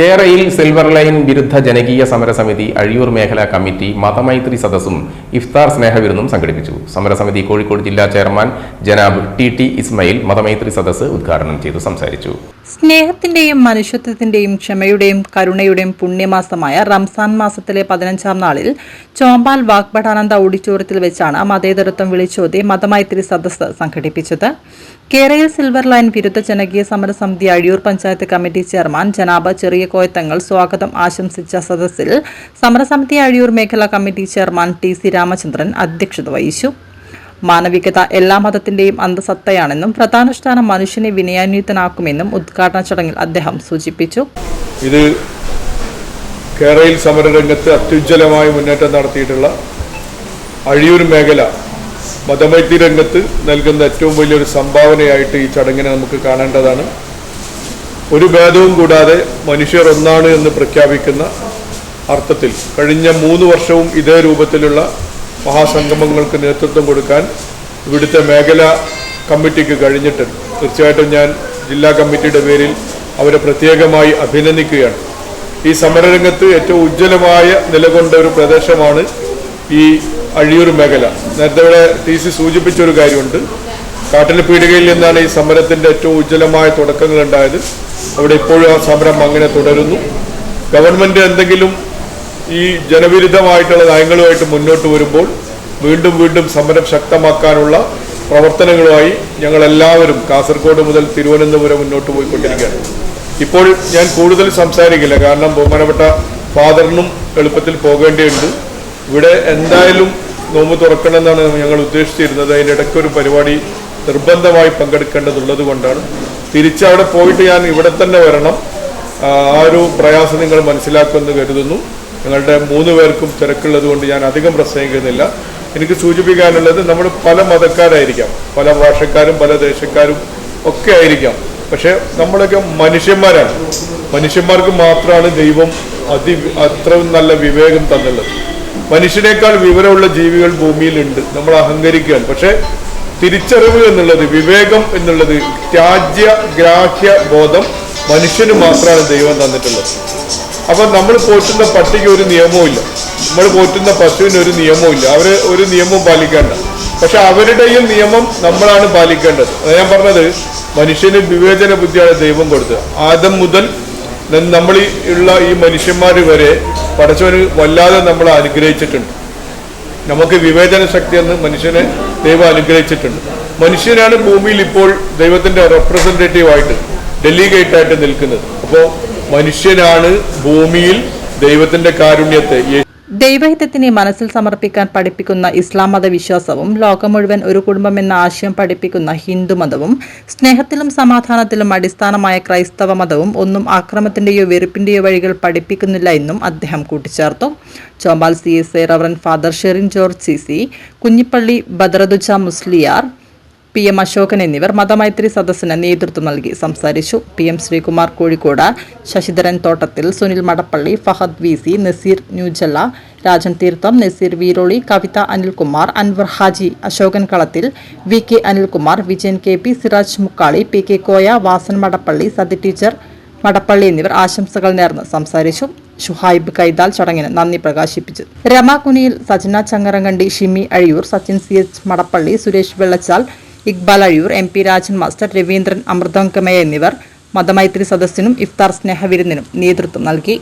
കേരയിൽ silver line വിരുദ്ധ ജനകീയ സമരസമിതി അഴിയൂർ മേഖലാ കമ്മിറ്റി മതമൈത്രി സദസ്സും ഇഫ്താർ സ്നേഹവിരുന്നും സംഘടിപ്പിച്ചു. സമരസമിതി കോഴിക്കോട് ജില്ലാ ചെയർമാൻ ജനാബ് ടി ഇസ്മയിൽ മതമൈത്രി സദസ്സ് ഉദ്ഘാടനം ചെയ്തു സംസാരിച്ചു. സ്നേഹത്തിന്റെയും മനുഷ്യത്വത്തിന്റെയും ക്ഷമയുടെയും കരുണയുടെയും പുണ്യമാസമായ റംസാൻ മാസത്തിലെ 15-ാം നാളിൽ ചോമ്പാൽ വാഗ്ഭടാനന്ദ ഓഡിറ്റോറിയത്തിൽ വെച്ചാണ് മതേതരത്വം വിളിച്ചോതി മതമൈത്രി സദസ്സ് സംഘടിപ്പിച്ചത്. കേരയിൽ സിൽവർ ലൈൻ വിരുദ്ധ ജനകീയ സമരസമിതി അഴിയൂർ പഞ്ചായത്ത് കമ്മിറ്റി ചെയർമാൻ ജനാബ് ചെറിയ കോയത്തങ്ങൾ സ്വാഗതം ആശംസിച്ച സദസ്സിൽ സമരസമിതി അഴിയൂർ മേഖലാ കമ്മിറ്റി ചെയർമാൻ ടി രാമചന്ദ്രൻ അധ്യക്ഷത വഹിച്ചു. മാനവികത എല്ലാ മതത്തിന്റെയും അന്തസത്തയാണെന്നും വ്രതാനുഷ്ഠാനം മനുഷ്യനെ വിനയാന്വിതനാക്കുമെന്നും ഉദ്ഘാടന ചടങ്ങിൽ അദ്ദേഹം സൂചിപ്പിച്ചു. ഇത് കേരളയിൽ സമരരംഗത്ത് അത്യുജ്വലമായി മുന്നേറ്റം നടത്തിയിട്ടുള്ള അഴിയൂർ മേഖല മതമൈത്രി രംഗത്ത് നൽകുന്ന ഏറ്റവും വലിയൊരു സംഭാവനയായിട്ട് ഈ ചടങ്ങിനെ നമുക്ക് കാണേണ്ടതാണ്. ഒരു ഭേദവും കൂടാതെ മനുഷ്യർ ഒന്നാണ് എന്ന് പ്രഖ്യാപിക്കുന്ന അർത്ഥത്തിൽ കഴിഞ്ഞ 3 വർഷവും ഇതേ രൂപത്തിലുള്ള മഹാസംഗമങ്ങൾക്ക് നേതൃത്വം കൊടുക്കാൻ ഇവിടുത്തെ മേഖലാ കമ്മിറ്റിക്ക് കഴിഞ്ഞിട്ടുണ്ട്. തീർച്ചയായിട്ടും ഞാൻ ജില്ലാ കമ്മിറ്റിയുടെ പേരിൽ അവരെ പ്രത്യേകമായി അഭിനന്ദിക്കുകയാണ്. ഈ സമരരംഗത്ത് ഏറ്റവും ഉജ്ജ്വലമായ നിലകൊണ്ട ഒരു പ്രദേശമാണ് ഈ അഴിയൂർ മേഖല. നേരത്തെ ഇവിടെ ടി സൂചിപ്പിച്ചൊരു കാര്യമുണ്ട്. കാട്ടിൽ പീടികയിൽ നിന്നാണ് ഈ സമരത്തിൻ്റെ ഏറ്റവും ഉജ്ജ്വലമായ തുടക്കങ്ങൾ ഉണ്ടായത്. അവിടെ ഇപ്പോഴും ആ സമരം അങ്ങനെ തുടരുന്നു. ഗവൺമെൻറ് എന്തെങ്കിലും ഈ ജനവിരുദ്ധമായിട്ടുള്ള നയങ്ങളുമായിട്ട് മുന്നോട്ട് വരുമ്പോൾ വീണ്ടും സമരം ശക്തമാക്കാനുള്ള പ്രവർത്തനങ്ങളുമായി ഞങ്ങളെല്ലാവരും കാസർഗോഡ് മുതൽ തിരുവനന്തപുരം മുന്നോട്ട് പോയിക്കൊണ്ടിരിക്കുകയാണ്. ഇപ്പോൾ ഞാൻ കൂടുതൽ സംസാരിക്കില്ല, കാരണം ബഹുമാനപ്പെട്ട ഫാദറിനും എളുപ്പത്തിൽ പോകേണ്ടതുണ്ട്. ഇവിടെ എന്തായാലും നോമ്പ് തുറക്കണമെന്നാണ് ഞങ്ങൾ ഉദ്ദേശിച്ചിരുന്നത്. അതിൻ്റെ ഇടയ്ക്കൊരു പരിപാടി നിർബന്ധമായി പങ്കെടുക്കേണ്ടതുള്ളത് കൊണ്ടാണ്. തിരിച്ചവിടെ പോയിട്ട് ഞാൻ ഇവിടെ തന്നെ വരണം. ആ ഒരു പ്രയാസം നിങ്ങൾ മനസ്സിലാക്കുമെന്ന് കരുതുന്നു. ഞങ്ങളുടെ 3 പേർക്കും തിരക്കുള്ളത് കൊണ്ട് ഞാൻ അധികം പ്രസംഗിക്കുന്നില്ല. എനിക്ക് സൂചിപ്പിക്കാനുള്ളത്, നമ്മൾ പല മതക്കാരായിരിക്കാം, പല ഭാഷക്കാരും പല ദേശക്കാരും ഒക്കെ ആയിരിക്കാം. പക്ഷെ നമ്മളൊക്കെ മനുഷ്യന്മാരാണ്. മനുഷ്യന്മാർക്ക് മാത്രമാണ് ദൈവം അത്രയും നല്ല വിവേകം തന്നുള്ളത്. മനുഷ്യനേക്കാൾ വിവരമുള്ള ജീവികൾ ഭൂമിയിലുണ്ട്. നമ്മൾ അഹങ്കരിക്കുകയാണ്. പക്ഷെ തിരിച്ചറിവ് എന്നുള്ളത്, വിവേകം എന്നുള്ളത്, ഗ്രാഹ്യ ബോധം മനുഷ്യന് മാത്രമാണ് ദൈവം തന്നിട്ടുള്ളത്. അപ്പം നമ്മൾ പോറ്റുന്ന പട്ടിക്ക് ഒരു നിയമവും ഇല്ല, നമ്മൾ പോറ്റുന്ന പശുവിന് ഒരു നിയമവും ഇല്ല. അവർ ഒരു നിയമവും പാലിക്കേണ്ട. പക്ഷെ അവരുടെയും നിയമം നമ്മളാണ് പാലിക്കേണ്ടത്. ഞാൻ പറഞ്ഞത്, മനുഷ്യന് വിവേചന ബുദ്ധിയാണ് ദൈവം കൊടുത്തത്. ആദം മുതൽ നമ്മൾ ഉള്ള ഈ മനുഷ്യന്മാർ വരെ പടച്ചവന് വല്ലാതെ നമ്മളെ അനുഗ്രഹിച്ചിട്ടുണ്ട്. നമുക്ക് വിവേചന ശക്തി എന്ന് മനുഷ്യനെ ദൈവം അനുഗ്രഹിച്ചിട്ടുണ്ട്. മനുഷ്യനാണ് ഭൂമിയിൽ ഇപ്പോൾ ദൈവത്തിന്റെ റെപ്രസെന്റേറ്റീവായിട്ട്, ഡെലിഗേറ്റായിട്ട് നിൽക്കുന്നത്. അപ്പോൾ മനുഷ്യനാണ് ഭൂമിയിൽ ദൈവത്തിന്റെ കാരുണ്യത്തെ, ദൈവഹിതത്തിനെ മനസ്സിൽ സമർപ്പിക്കാൻ പഠിപ്പിക്കുന്ന ഇസ്ലാം മതവിശ്വാസവും ലോകം മുഴുവൻ ഒരു കുടുംബം എന്ന ആശയം പഠിപ്പിക്കുന്ന ഹിന്ദുമതവും സ്നേഹത്തിലും സമാധാനത്തിലും അടിസ്ഥാനമായ ക്രൈസ്തവ മതവും ഒന്നും ആക്രമത്തിന്റെയോ വെറുപ്പിന്റെയോ വഴികൾ പഠിപ്പിക്കുന്നില്ല എന്നും അദ്ദേഹം കൂട്ടിച്ചേർത്തു. Chombal CSI reverend father Sherin George CC, Kunjippally Badraduja Musliyar, PM Ashokan എന്നിവർ മതമൈത്രി സദസ്സിന് നേതൃത്വം നൽകി സംസാരിച്ചു. PM ശ്രീകുമാർ കോഴിക്കോട്, ശശിധരൻ തോട്ടത്തിൽ, സുനിൽ മടപ്പള്ളി, ഫഹദ് VC, നസീർ ന്യൂജല്ല, രാജൻ തീർത്ഥം, നസീർ വീരോളി, കവിത Anilkumar, Anwar Haji, Ashokan Kalathil, VK Anilkumar, Vijayan KP, Siraj Mukkali, PK Koya, Vasan Madappally, Sathi teacher Madappally എന്നിവർ ആശംസകൾ നേർന്ന് സംസാരിച്ചു. ഷുഹൈബ് കൈതാൽ ചടങ്ങിന് നന്ദി പ്രകാശിപ്പിച്ചു. Rama Kuniyil, Sajana Changarankandi, Shimi Azhiyur, Sachin CH Madappally, Suresh Vellachal, Iqbal Azhiyur, MP Rajan master, Raveendran Amruthankamaya എന്നിവർ മതമൈത്രി സദസ്സിനും ഇഫ്താർ സ്നേഹവിരുന്നിനും നേതൃത്വം നൽകി.